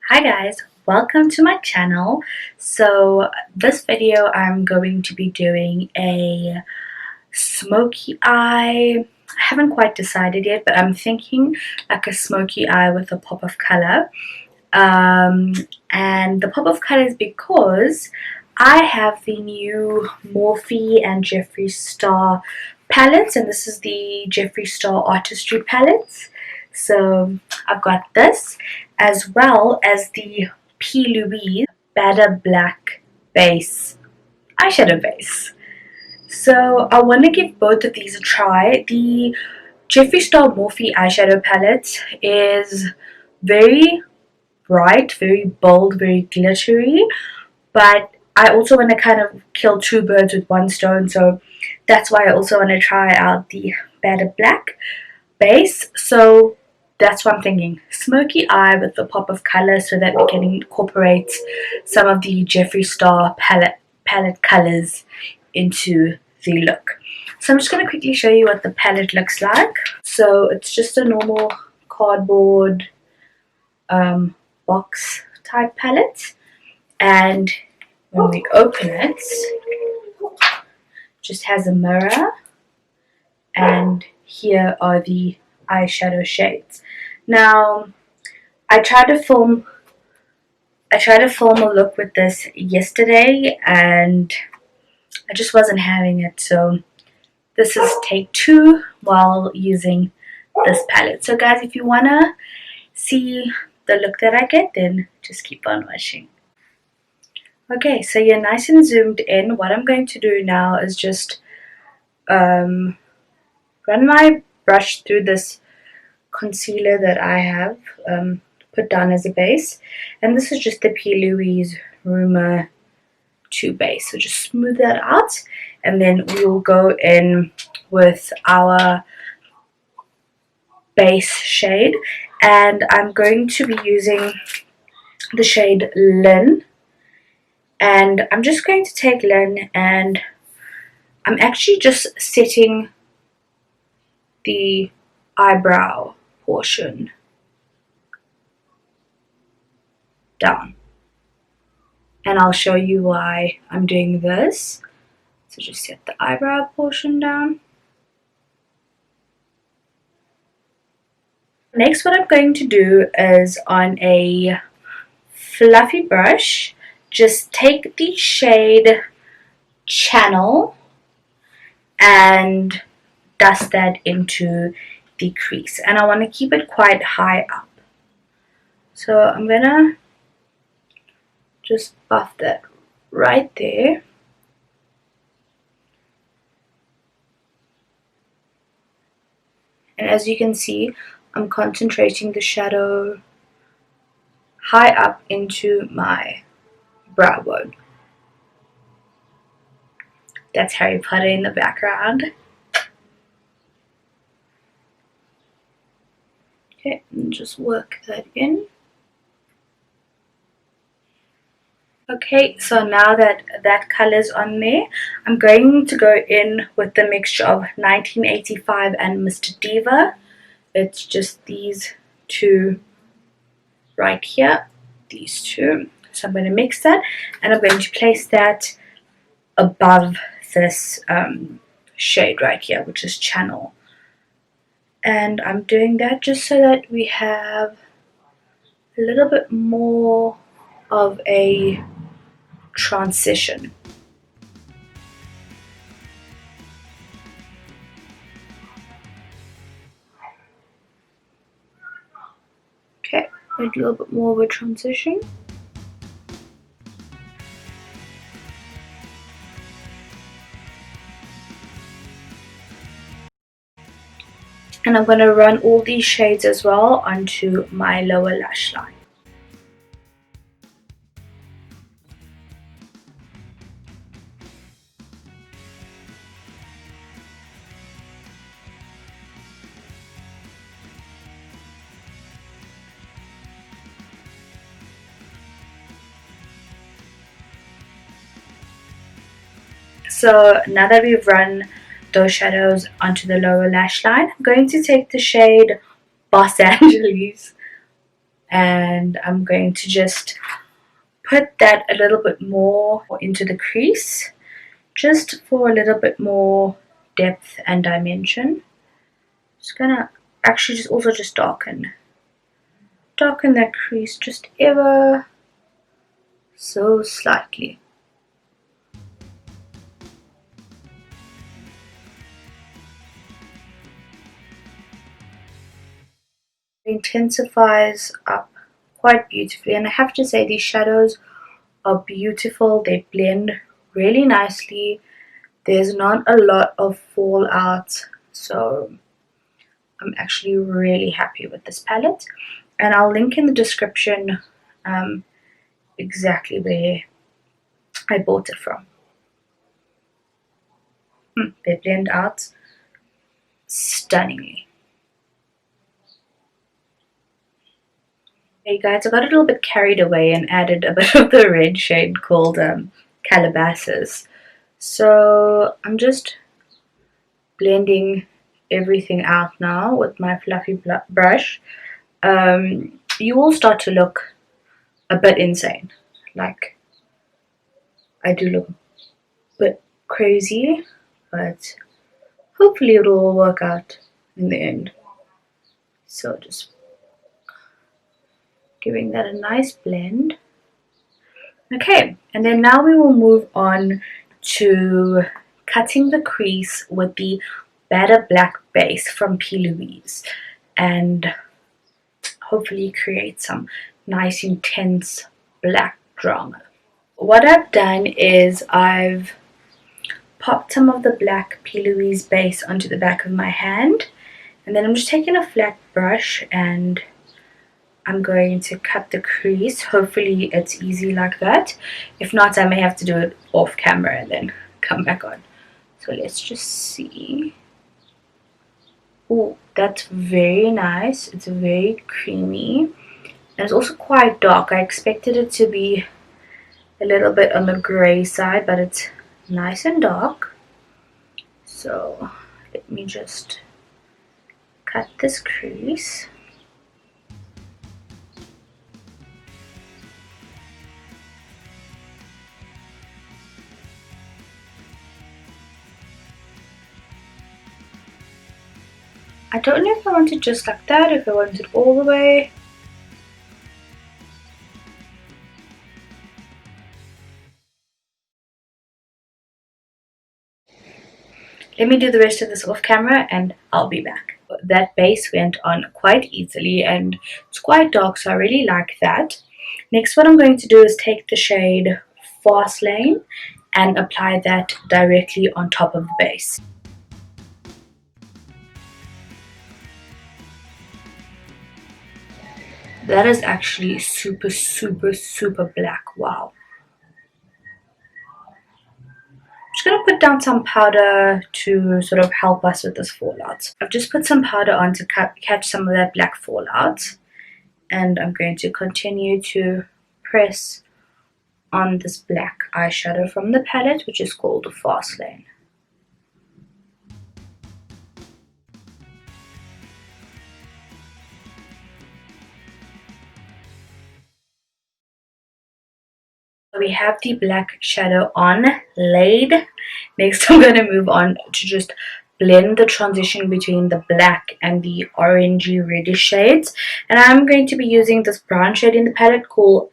Hi guys, welcome to my channel. So this video I'm going to be doing a smoky eye. I haven't quite decided yet, but I'm thinking like a smoky eye with a pop of color. And the pop of color is because I have the new Morphe and Jeffree Star palettes, and this is the Jeffree Star Artistry palettes. So I've got this as well as the P.Louise Badda Black base, eyeshadow base. So I want to give both of these a try. The Jeffree Star Morphe eyeshadow palette is very bright, very bold, very glittery, but I also want to kind of kill two birds with one stone, so that's why I also want to try out the Badda Black base. So that's what I'm thinking, smoky eye with a pop of color so that we can incorporate some of the Jeffree Star palette colors into the look. So I'm just going to quickly show you what the palette looks like. So it's just a normal cardboard box type palette, and when we open it, just has a mirror, and here are the eyeshadow shades. Now I tried to film a look with this yesterday and I just wasn't having it, so this is take 2 while using this palette. So guys, if you wanna see the look that I get, then just keep on watching. Okay, so you're nice and zoomed in. What I'm going to do now is just run my brush through this concealer that I have put down as a base, and this is just the P.Louise Rumor 2 base. So just smooth that out, and then we will go in with our base shade, and I'm going to be using the shade Lynn, and I'm just going to take Lynn and I'm actually just setting the eyebrow portion down, and I'll show you why I'm doing this. So just set the eyebrow portion down. Next, what I'm going to do is on a fluffy brush, just take the shade Channel and dust that into the crease, and I want to keep it quite high up. So I'm gonna just buff that right there. And as you can see, I'm concentrating the shadow high up into my brow bone. That's Harry Potter in the background. Okay, and just work that in. Okay, so now that that color is on there, I'm going to go in with the mixture of 1985 and Mr. Diva. It's just these two right here, these two. So I'm going to mix that, and I'm going to place that above this shade right here, which is Channel. And I'm doing that just so that we have a little bit more of a transition. Okay, a little bit more of a transition. And I'm going to run all these shades as well onto my lower lash line. So now that we've run those shadows onto the lower lash line, I'm going to take the shade Los Angeles and I'm going to just put that a little bit more into the crease, just for a little bit more depth and dimension. Just gonna actually just darken that crease just ever so slightly. It intensifies up quite beautifully, and I have to say these shadows are beautiful. They blend really nicely. There's not a lot of fallout, so I'm actually really happy with this palette, and I'll link in the description exactly where I bought it from. They blend out stunningly. Hey guys, I got a little bit carried away and added a bit of the red shade called Calabasas. So I'm just blending everything out now with my fluffy brush. You will start to look a bit insane. Like, I do look a bit crazy, but hopefully it'll all work out in the end. So just giving that a nice blend. Okay, and then now we will move on to cutting the crease with the Badda Black base from P.Louise, and hopefully create some nice intense black drama. What I've done is I've popped some of the black P.Louise base onto the back of my hand, and then I'm just taking a flat brush and I'm going to cut the crease. Hopefully it's easy like that. If not, I may have to do it off camera and then come back on. So let's just see. Oh, that's very nice. It's very creamy. And it's also quite dark. I expected it to be a little bit on the gray side, but it's nice and dark. So let me just cut this crease. I don't know if I want it just like that, if I want it all the way. Let me do the rest of this off camera and I'll be back. That base went on quite easily and it's quite dark, so I really like that. Next, what I'm going to do is take the shade Fast Lane and apply that directly on top of the base. That is actually super, super, super black. Wow. I'm just going to put down some powder to sort of help us with this fallout. I've just put some powder on to catch some of that black fallout, and I'm going to continue to press on this black eyeshadow from the palette, which is called Fast Lane. We have the black shadow on laid. Next, I'm going to move on to just blend the transition between the black and the orangey reddish shades. And I'm going to be using this brown shade in the palette called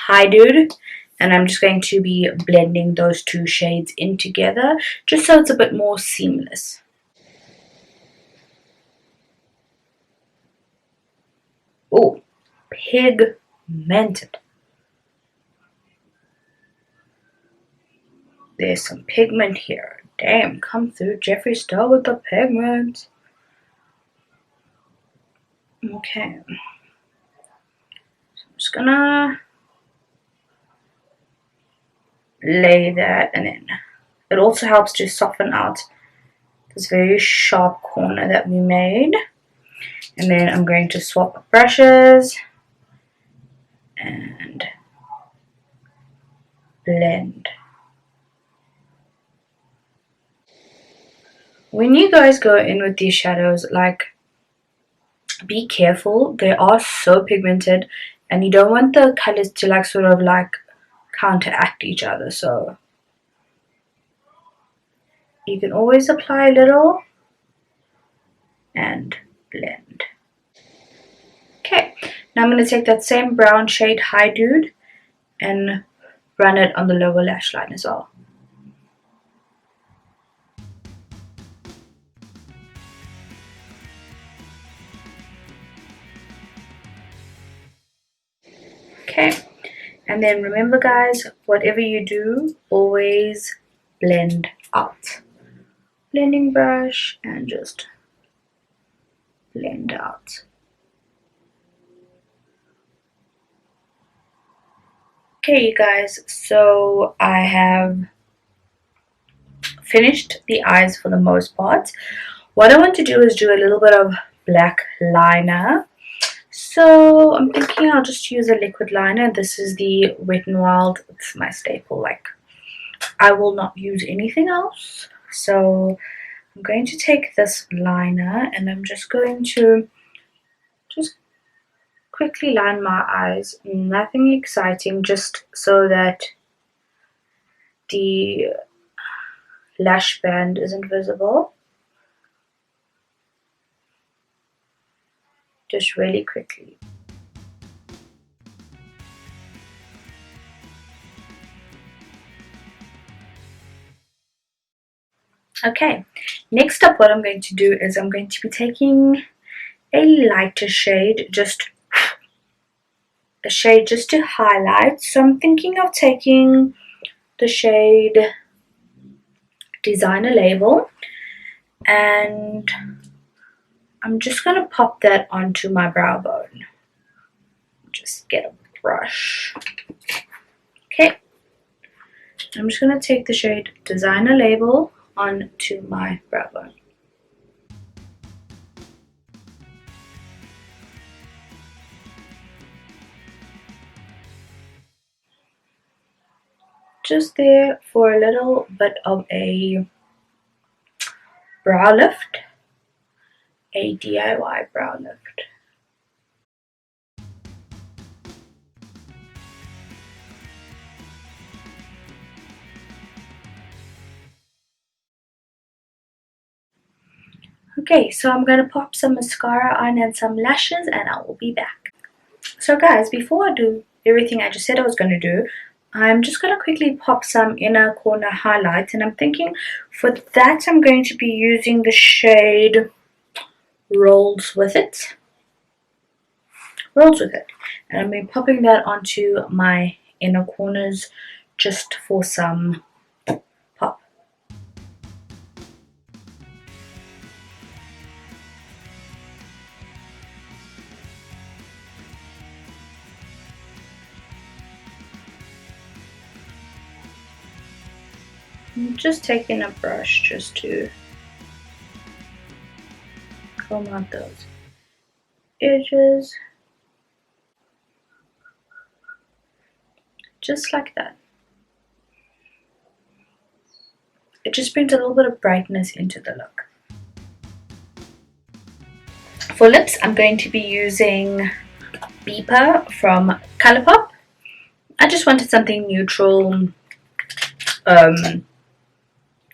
Hi Dude. And I'm just going to be blending those two shades in together, just so it's a bit more seamless. Oh, pigmented. There's some pigment here. Damn, come through Jeffree Star with the pigment. Okay. So I'm just gonna lay that, and then it also helps to soften out this very sharp corner that we made. And then I'm going to swap brushes and blend. When you guys go in with these shadows, like, be careful. They are so pigmented, and you don't want the colors to like sort of like counteract each other. So you can always apply a little and blend. Okay, now I'm going to take that same brown shade Hi Dude and run it on the lower lash line as well. Okay, and then remember guys, whatever you do, always blend out. Blending brush and just blend out. Okay you guys, so I have finished the eyes for the most part. What I want to do is do a little bit of black liner. So I'm thinking I'll just use a liquid liner. This is the Wet n Wild. It's my staple. Like, I will not use anything else. So I'm going to take this liner and I'm just going to just quickly line my eyes. Nothing exciting, just so that the lash band isn't visible. Just really quickly. Okay, next up what I'm going to do is I'm going to be taking a lighter shade, just a shade just to highlight. So I'm thinking of taking the shade Designer Label, and I'm just going to pop that onto my brow bone. Just get a brush. Okay, I'm just going to take the shade Designer Label onto my brow bone. Just there for a little bit of a brow lift, a DIY brow lift. Okay, so I'm going to pop some mascara on and some lashes and I will be back. So guys, before I do everything I just said I was going to do, I'm just going to quickly pop some inner corner highlights, and I'm thinking for that I'm going to be using the shade Rolls With It. Rolls With It. And I'm going to be popping that onto my inner corners just for some pop. I'm just taking a brush just to comb out those edges. Just like that. It just brings a little bit of brightness into the look. For lips, I'm going to be using Beeper from Colourpop. I just wanted something neutral,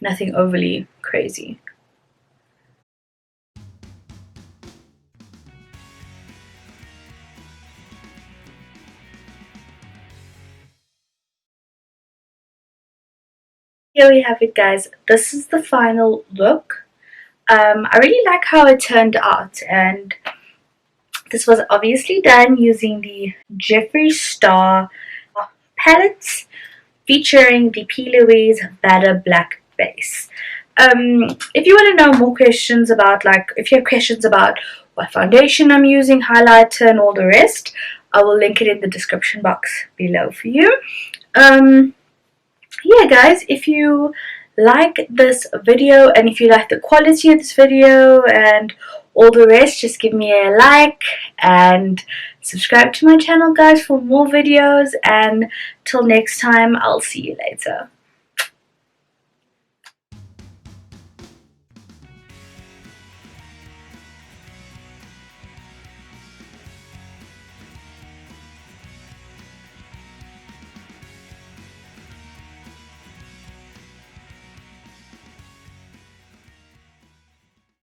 nothing overly crazy. Here we have it guys, this is the final look. I really like how it turned out, and this was obviously done using the Jeffree Star palettes featuring the P.Louise Badda Black base. If you want to know more questions about, like, if you have questions about what foundation I'm using, highlighter and all the rest, I will link it in the description box below for you. Yeah guys, if you like this video and if you like the quality of this video and all the rest, just give me a like and subscribe to my channel guys for more videos, and till next time, I'll see you later.